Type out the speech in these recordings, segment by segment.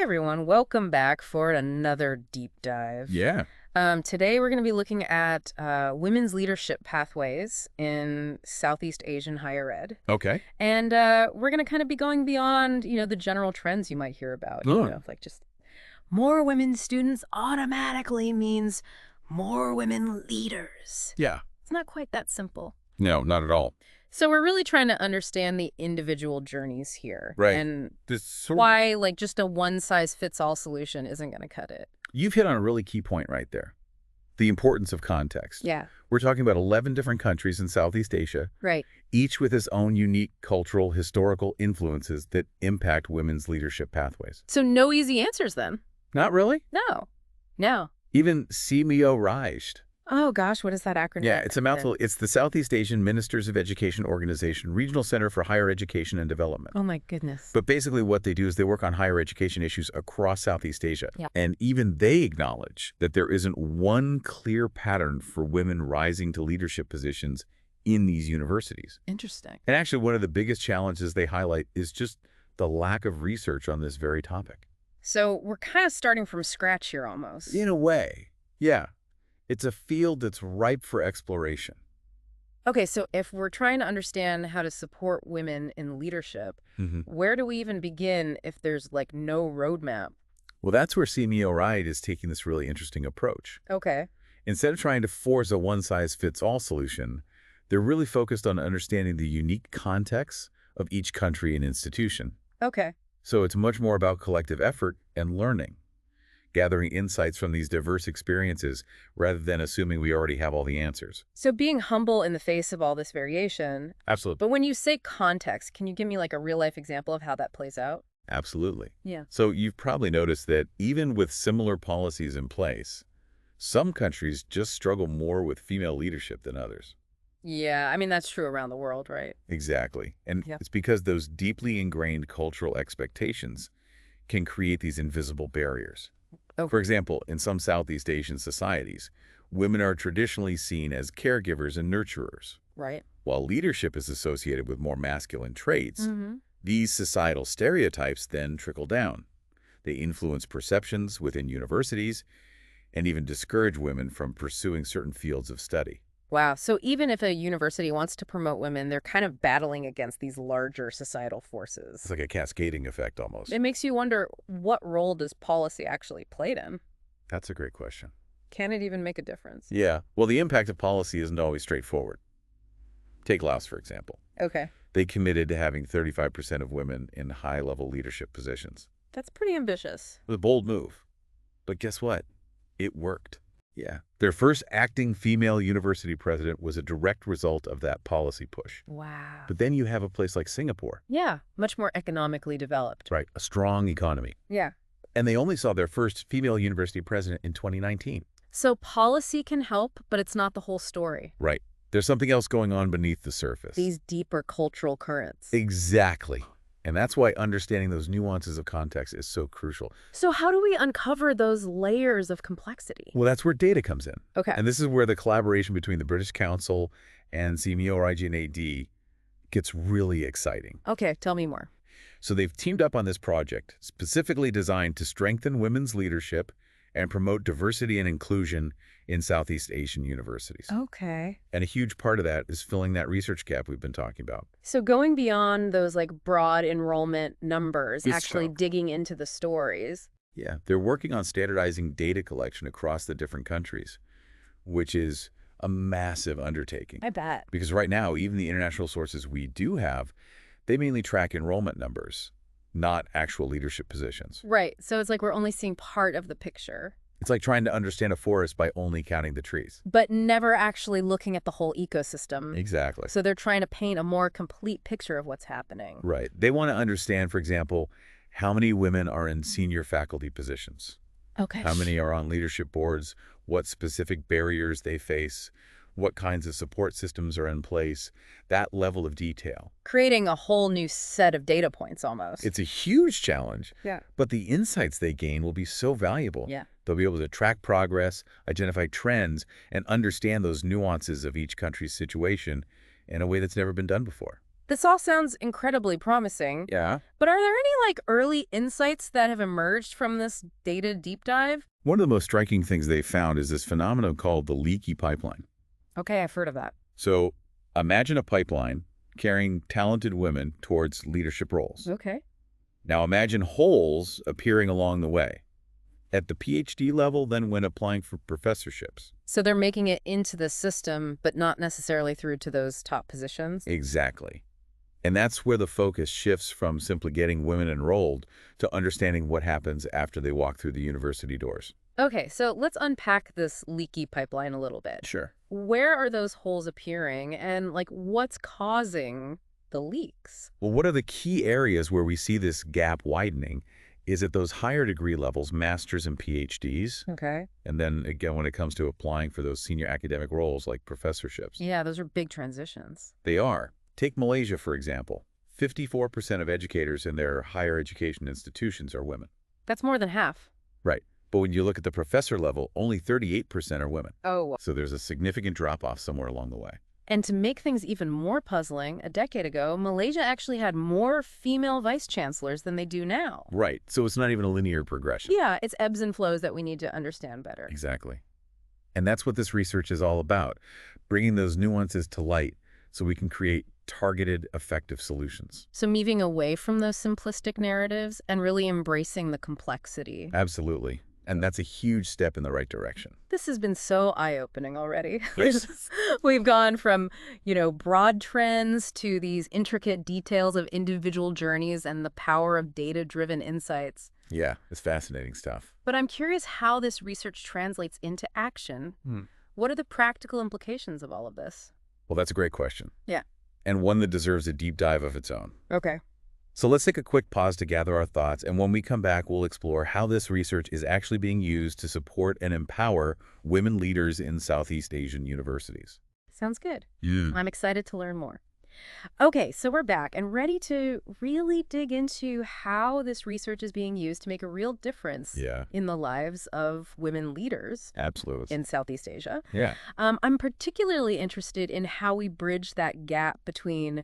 Hey everyone, welcome back for another deep dive. Yeah. Today we're going to be looking at women's leadership pathways in Southeast Asian higher ed. Okay. And we're going to kind of be going beyond, the general trends you might hear about, Oh, like just more women students automatically means more women leaders. yeah. It's not quite that simple. No, not at all. So we're really trying to understand the individual journeys here Right. and This sort of, why like just a one-size-fits-all solution isn't going to cut it. you've hit on a really key point right there. The importance of context. Yeah, We're talking about 11 different countries in Southeast Asia, right. each with its own unique cultural, historical influences that impact women's leadership pathways. So no easy answers then? Not really. No. No. Even CMEO Raised. Oh gosh, what is that acronym? Yeah, it's a mouthful. It's the Southeast Asian Ministers of Education Organization, Regional Center for Higher Education and Development. Oh my goodness. But basically what they do is they work on higher education issues across Southeast Asia. Yeah. And even they acknowledge that there isn't one clear pattern for women rising to leadership positions in these universities. Interesting. And actually, one of the biggest challenges they highlight is just the lack of research on this very topic. So we're kind of starting from scratch here almost. In a way, yeah. It's a field that's ripe for exploration. Okay, so if we're trying to understand how to support women in leadership, where do we even begin if there's like no roadmap? Well, that's where CMEO Right is taking this really interesting approach. Okay. Instead of trying to force a one-size-fits-all solution, they're really focused on understanding the unique context of each country and institution. Okay. So it's much more about collective effort and learning, gathering insights from these diverse experiences rather than assuming we already have all the answers. So being humble in the face of all this variation. Absolutely. But when you say context, can you give me like a real life example of how that plays out? Absolutely. Yeah. So you've probably noticed that even with similar policies in place, some countries just struggle more with female leadership than others. Yeah, I mean, that's true around the world, right? Exactly. And Yeah. it's because those deeply ingrained cultural expectations can create these invisible barriers. Oh. For example, in some Southeast Asian societies, women are traditionally seen as caregivers and nurturers. Right. While leadership is associated with more masculine traits, Mm-hmm. these societal stereotypes then trickle down. They influence perceptions within universities and even discourage women from pursuing certain fields of study. Wow. So even if a university wants to promote women, they're kind of battling against these larger societal forces. It's like a cascading effect almost. It makes you wonder, what role does policy actually play in? That's a great question. Can it even make a difference? Yeah. Well, the impact of policy isn't always straightforward. Take Laos, for example. Okay. They committed to having 35% of women in high-level leadership positions. That's pretty ambitious. It was a bold move. But guess what? It worked. Yeah. Their first acting female university president was a direct result of that policy push. Wow. But then you have a place like Singapore. Yeah, much more economically developed. Right. A strong economy. Yeah. And they only saw their first female university president in 2019. So policy can help, but it's not the whole story. Right. There's something else going on beneath the surface. These deeper cultural currents. Exactly. And that's why understanding those nuances of context is so crucial. So how do we uncover those layers of complexity? Well, that's where data comes in. Okay. And this is where the collaboration between the British Council and CMEO IGNAD gets really exciting. Okay, tell me more. So they've teamed up on this project specifically designed to strengthen women's leadership and promote diversity and inclusion in Southeast Asian universities. Okay. And a huge part of that is filling that research gap we've been talking about. So going beyond those like broad enrollment numbers, It's actually so. digging into the stories. Yeah, they're working on standardizing data collection across the different countries, which is a massive undertaking. I bet. Because right now, even the international sources we do have, they mainly track enrollment numbers, not actual leadership positions. Right. So it's like we're only seeing part of the picture, It's like trying to understand a forest by only counting the trees. but never actually looking at the whole ecosystem. Exactly. So they're trying to paint a more complete picture of what's happening. Right. They want to understand, for example, how many women are in senior faculty positions, Okay. how many are on leadership boards, what specific barriers they face, what kinds of support systems are in place, that level of detail. Creating a whole new set of data points almost. It's a huge challenge, Yeah. but the insights they gain will be so valuable. Yeah. They'll be able to track progress, identify trends, and understand those nuances of each country's situation in a way that's never been done before. This all sounds incredibly promising, Yeah. but are there any early insights that have emerged from this data deep dive? One of the most striking things they found is this phenomenon called the leaky pipeline. Okay, I've heard of that. So imagine a pipeline carrying talented women towards leadership roles. Okay. Now imagine holes appearing along the way at the PhD level, then when applying for professorships. So they're making it into the system, but not necessarily through to those top positions? Exactly. And that's where the focus shifts from simply getting women enrolled to understanding what happens after they walk through the university doors. Okay, so let's unpack this leaky pipeline a little bit. Sure. Where are those holes appearing and what's causing the leaks? Well, what are the key areas where we see this gap widening is at those higher degree levels, masters and PhDs, Okay. and then again when it comes to applying for those senior academic roles like professorships. Yeah, those are big transitions. They are. Take Malaysia, for example. 54% of educators in their higher education institutions are women. That's more than half. Right. But when you look at the professor level, only 38% are women. Oh. So there's a significant drop-off somewhere along the way. And to make things even more puzzling, a decade ago, Malaysia actually had more female vice chancellors than they do now. Right. So it's not even a linear progression. Yeah, it's ebbs and flows that we need to understand better. Exactly. And that's what this research is all about, bringing those nuances to light so we can create targeted, effective solutions. So moving away from those simplistic narratives and really embracing the complexity. Absolutely. And that's a huge step in the right direction. This has been so eye-opening already. Yes. We've gone from, broad trends to these intricate details of individual journeys and the power of data-driven insights. Yeah, it's fascinating stuff. But I'm curious how this research translates into action. What are the practical implications of all of this? Well, that's a great question. Yeah. And one that deserves a deep dive of its own. Okay. So let's take a quick pause to gather our thoughts, and when we come back, we'll explore how this research is actually being used to support and empower women leaders in Southeast Asian universities. Sounds good. Yeah. I'm excited to learn more. Okay, so we're back and ready to really dig into how this research is being used to make a real difference in the lives of women leaders Absolutely. in Southeast Asia. Yeah. I'm particularly interested in how we bridge that gap between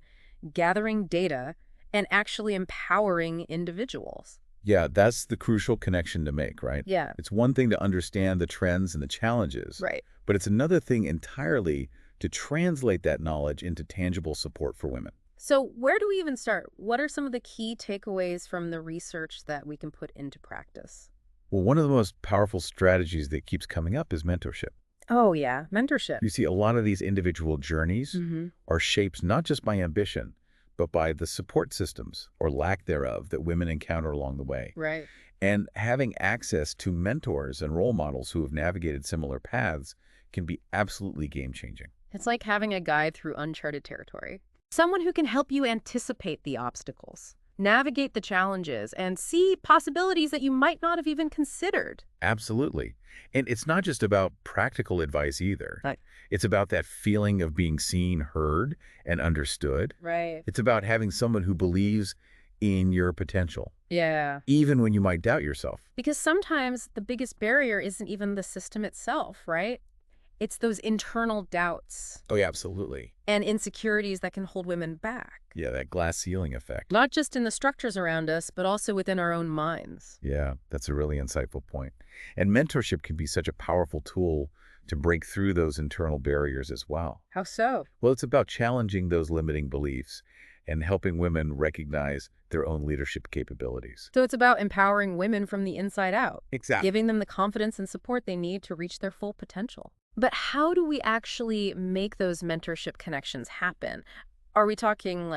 gathering data and actually empowering individuals. Yeah, that's the crucial connection to make, right? Yeah. It's one thing to understand the trends and the challenges, Right. but it's another thing entirely to translate that knowledge into tangible support for women. So where do we even start? What are some of the key takeaways from the research that we can put into practice? Well, one of the most powerful strategies that keeps coming up is mentorship. Oh, yeah. Mentorship. You see, a lot of these individual journeys Mm-hmm. are shaped not just by ambition, but by the support systems, or lack thereof, that women encounter along the way. Right. And having access to mentors and role models who have navigated similar paths can be absolutely game-changing. It's like having a guide through uncharted territory. Someone who can help you anticipate the obstacles, navigate the challenges, and see possibilities that you might not have even considered. Absolutely. And it's not just about practical advice either. Right. It's about that feeling of being seen, heard, and understood. Right. It's about having someone who believes in your potential, Yeah. even when you might doubt yourself. Because sometimes the biggest barrier isn't even the system itself, right? It's those internal doubts Oh, yeah, absolutely. and insecurities that can hold women back. Yeah, that glass ceiling effect. Not just in the structures around us, but also within our own minds. Yeah, that's a really insightful point. And mentorship can be such a powerful tool to break through those internal barriers as well. How so? Well, it's about challenging those limiting beliefs and helping women recognize their own leadership capabilities. So it's about empowering women from the inside out, Exactly. giving them the confidence and support they need to reach their full potential. But how do we actually make those mentorship connections happen? Are we talking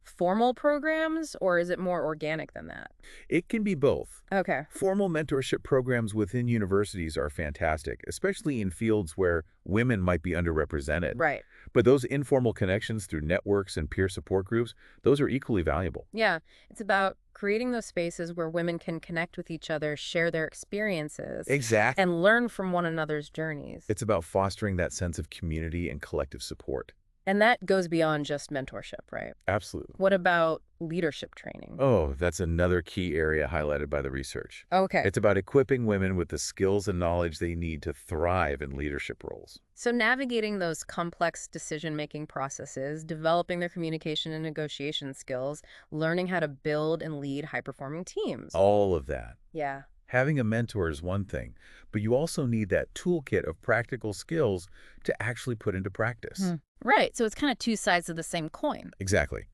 formal programs, or is it more organic than that? It can be both. Okay. Formal mentorship programs within universities are fantastic, especially in fields where women might be underrepresented. Right. But those informal connections through networks and peer support groups, those are equally valuable. Yeah. It's about creating those spaces where women can connect with each other, share their experiences, Exactly. and learn from one another's journeys. It's about fostering that sense of community and collective support. And that goes beyond just mentorship, right? Absolutely. What about leadership training? Oh, that's another key area highlighted by the research. Okay. It's about equipping women with the skills and knowledge they need to thrive in leadership roles. So navigating those complex decision-making processes, developing their communication and negotiation skills, learning how to build and lead high-performing teams. All of that. Yeah. Having a mentor is one thing, but you also need that toolkit of practical skills to actually put into practice. Right. So it's kind of two sides of the same coin. Exactly.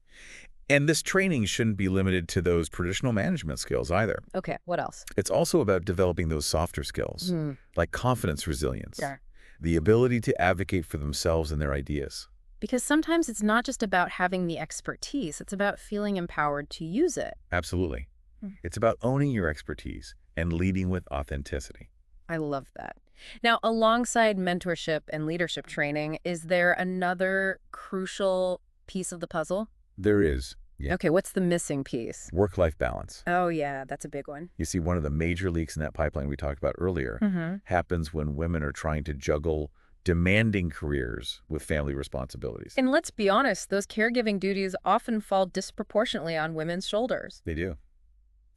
And this training shouldn't be limited to those traditional management skills either. Okay. What else? It's also about developing those softer skills, like confidence resilience, Yeah. the ability to advocate for themselves and their ideas. Because sometimes it's not just about having the expertise, it's about feeling empowered to use it. Absolutely. It's about owning your expertise and leading with authenticity. I love that. Now, alongside mentorship and leadership training, is there another crucial piece of the puzzle? There is, yeah, Okay, what's the missing piece? work-life balance. Oh, yeah, that's a big one. You see, one of the major leaks in that pipeline we talked about earlier happens when women are trying to juggle demanding careers with family responsibilities. And let's be honest, those caregiving duties often fall disproportionately on women's shoulders. They do.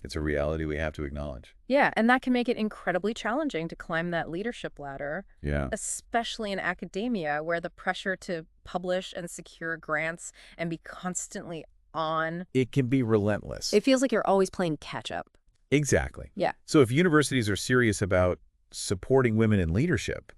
It's a reality we have to acknowledge. Yeah, and that can make it incredibly challenging to climb that leadership ladder, Yeah. especially in academia, where the pressure to publish and secure grants and be constantly on. It can be relentless. It feels like you're always playing catch up. Exactly. Yeah. So if universities are serious about supporting women in leadership,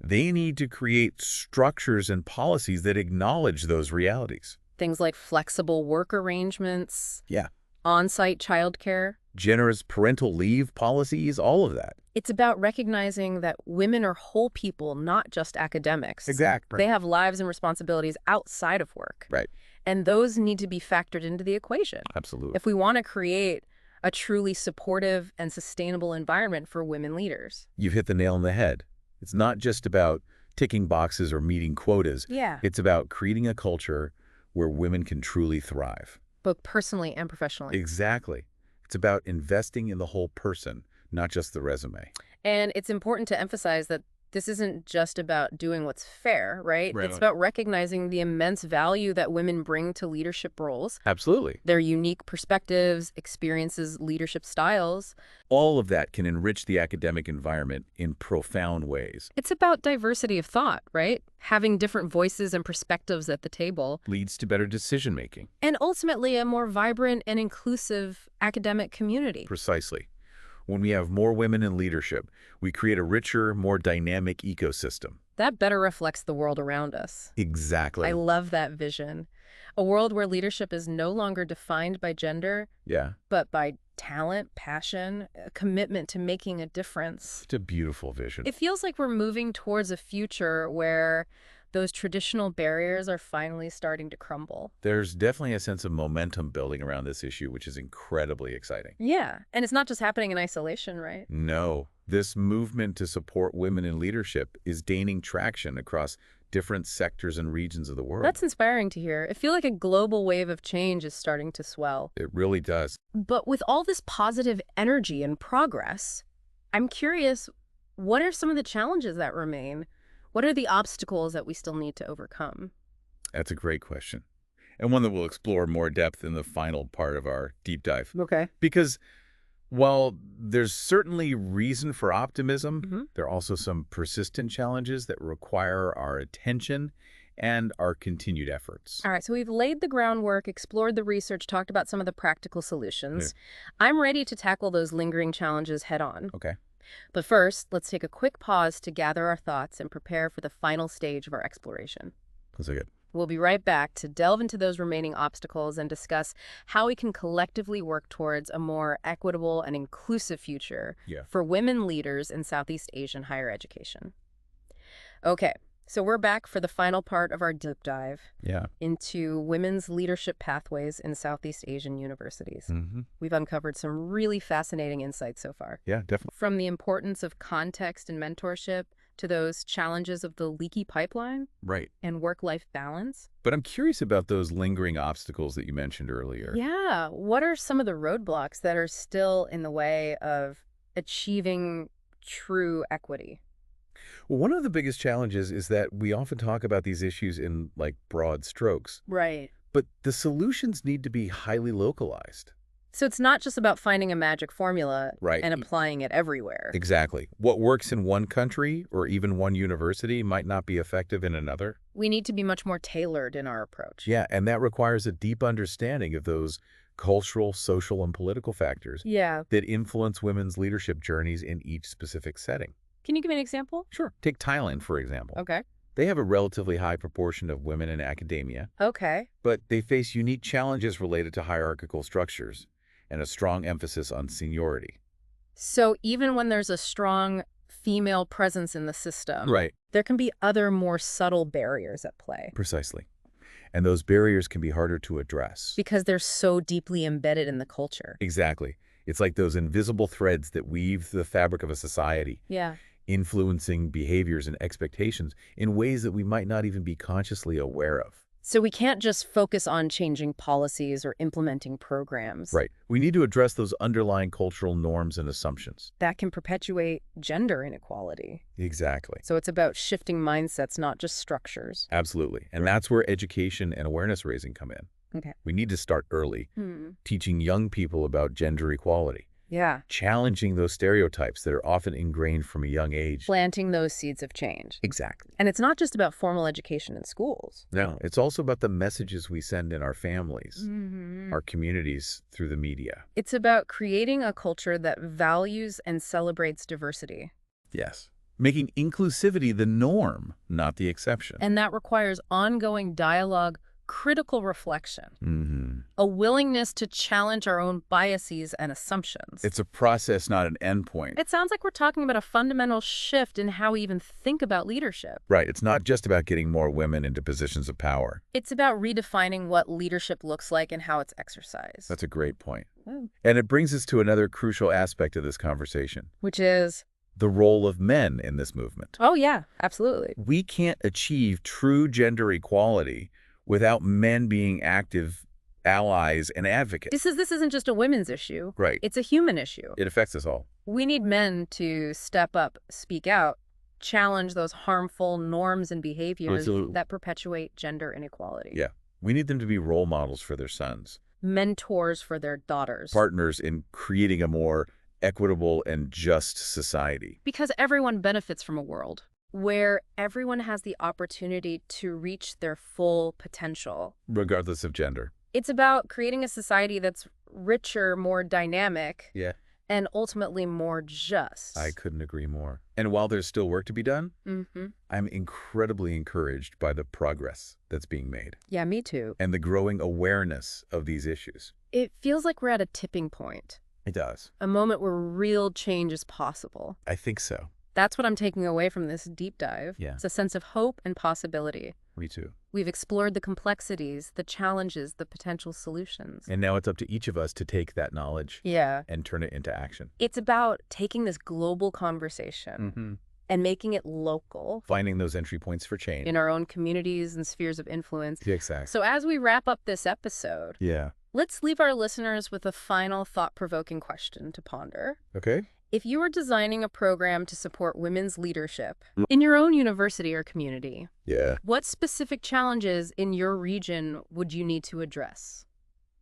they need to create structures and policies that acknowledge those realities. Things like flexible work arrangements, Yeah. on-site childcare. Generous parental leave policies, all of that. It's about recognizing that women are whole people, not just academics. Exactly. They have lives and responsibilities outside of work. Right. And those need to be factored into the equation. Absolutely. If we want to create a truly supportive and sustainable environment for women leaders. You've hit the nail on the head. It's not just about ticking boxes or meeting quotas. Yeah. It's about creating a culture where women can truly thrive. Both personally and professionally. Exactly. It's about investing in the whole person, not just the resume. And it's important to emphasize that this isn't just about doing what's fair, right? Right. It's about recognizing the immense value that women bring to leadership roles, Absolutely. their unique perspectives, experiences, leadership styles. All of that can enrich the academic environment in profound ways. It's about diversity of thought, right? Having different voices and perspectives at the table, Leads to better decision-making. and ultimately a more vibrant and inclusive academic community. Precisely. When we have more women in leadership, we create a richer, more dynamic ecosystem. That better reflects the world around us. Exactly. I love that vision. A world where leadership is no longer defined by gender, Yeah. but by talent, passion, a commitment to making a difference. It's a beautiful vision. It feels like we're moving towards a future where those traditional barriers are finally starting to crumble. There's definitely a sense of momentum building around this issue, which is incredibly exciting. Yeah, and it's not just happening in isolation, right? No, this movement to support women in leadership is gaining traction across different sectors and regions of the world. That's inspiring to hear. I feel like a global wave of change is starting to swell. It really does. But with all this positive energy and progress, I'm curious, what are some of the challenges that remain? What are the obstacles that we still need to overcome? That's a great question, and one that we'll explore more depth in the final part of our deep dive. Okay. Because while there's certainly reason for optimism, there are also some persistent challenges that require our attention and our continued efforts. All right, so we've laid the groundwork, explored the research, talked about some of the practical solutions. I'm ready to tackle those lingering challenges head on. Okay. But first, let's take a quick pause to gather our thoughts and prepare for the final stage of our exploration. That's good. We'll be right back to delve into those remaining obstacles and discuss how we can collectively work towards a more equitable and inclusive future for women leaders in Southeast Asian higher education. Okay, so we're back for the final part of our deep dive into women's leadership pathways in Southeast Asian universities. We've uncovered some really fascinating insights so far. Yeah, definitely. From the importance of context and mentorship to those challenges of the leaky pipeline Right. and work-life balance. But I'm curious about those lingering obstacles that you mentioned earlier. Yeah, what are some of the roadblocks that are still in the way of achieving true equity? Well, one of the biggest challenges is that we often talk about these issues in like broad strokes, Right. but the solutions need to be highly localized. So it's not just about finding a magic formula Right. and applying it everywhere. Exactly. What works in one country or even one university might not be effective in another. We need to be much more tailored in our approach. Yeah, and that requires a deep understanding of those cultural, social, and political factors Yeah. that influence women's leadership journeys in each specific setting. Can you give me an example? Sure. Take Thailand, for example. Okay. They have a relatively high proportion of women in academia, Okay. but they face unique challenges related to hierarchical structures and a strong emphasis on seniority. So even when there's a strong female presence in the system, Right. there can be other more subtle barriers at play Precisely. And those barriers can be harder to address. because they're so deeply embedded in the culture. Exactly. It's like those invisible threads that weave the fabric of a society, Yeah. influencing behaviors and expectations in ways that we might not even be consciously aware of. So we can't just focus on changing policies or implementing programs. Right. We need to address those underlying cultural norms and assumptions. That can perpetuate gender inequality. Exactly. So it's about shifting mindsets, not just structures. Absolutely. And that's where education and awareness raising come in. Okay. We need to start early, teaching young people about gender equality, Yeah. challenging those stereotypes that are often ingrained from a young age. Planting those seeds of change. Exactly. And it's not just about formal education in schools. No, it's also about the messages we send in our families, Mm-hmm. our communities, through the media. It's about creating a culture that values and celebrates diversity. Yes. Making inclusivity the norm, not the exception. And that requires ongoing dialogue, critical reflection, a willingness to challenge our own biases and assumptions. It's a process, not an endpoint. It sounds like we're talking about a fundamental shift in how we even think about leadership. Right. It's not just about getting more women into positions of power. It's about redefining what leadership looks like and how it's exercised. That's a great point. Oh. And it brings us to another crucial aspect of this conversation, Which is, the role of men in this movement. oh yeah, absolutely. We can't achieve true gender equality without men being active allies and advocates. This isn't just a women's issue. Right. It's a human issue. It affects us all. We need men to step up, speak out, challenge those harmful norms and behaviors Absolutely. that perpetuate gender inequality. Yeah. We need them to be role models for their sons, Mentors for their daughters. partners in creating a more equitable and just society. Because everyone benefits from a world where everyone has the opportunity to reach their full potential. Regardless of gender. It's about creating a society that's richer, more dynamic, Yeah. and ultimately more just. I couldn't agree more. And while there's still work to be done, I'm incredibly encouraged by the progress that's being made Yeah, me too. and the growing awareness of these issues. It feels like we're at a tipping point, It does. a moment where real change is possible. I think so. That's what I'm taking away from this deep dive. Yeah. It's a sense of hope and possibility. Me too. We've explored the complexities, the challenges, the potential solutions. And now it's up to each of us to take that knowledge Yeah. and turn it into action. It's about taking this global conversation and making it local Finding those entry points for change. in our own communities and spheres of influence. Exactly. So as we wrap up this episode, Yeah. let's leave our listeners with a final thought-provoking question to ponder. Okay. If you were designing a program to support women's leadership in your own university or community, Yeah. what specific challenges in your region would you need to address?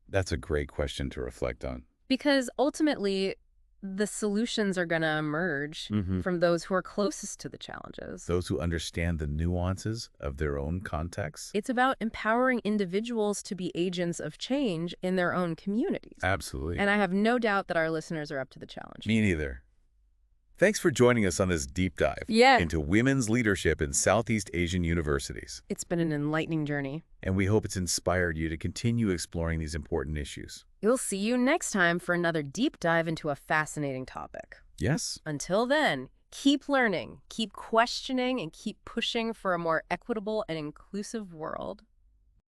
That's a great question to reflect on. Because ultimately, the solutions are going to emerge from those who are closest to the challenges. Those who understand the nuances of their own context. It's about empowering individuals to be agents of change in their own communities. Absolutely. And I have no doubt that our listeners are up to the challenge. Me neither. Thanks for joining us on this deep dive Yeah. into women's leadership in Southeast Asian universities. It's been an enlightening journey. And we hope it's inspired you to continue exploring these important issues. We'll see you next time for another deep dive into a fascinating topic. Yes? Until then, keep learning, keep questioning, and keep pushing for a more equitable and inclusive world.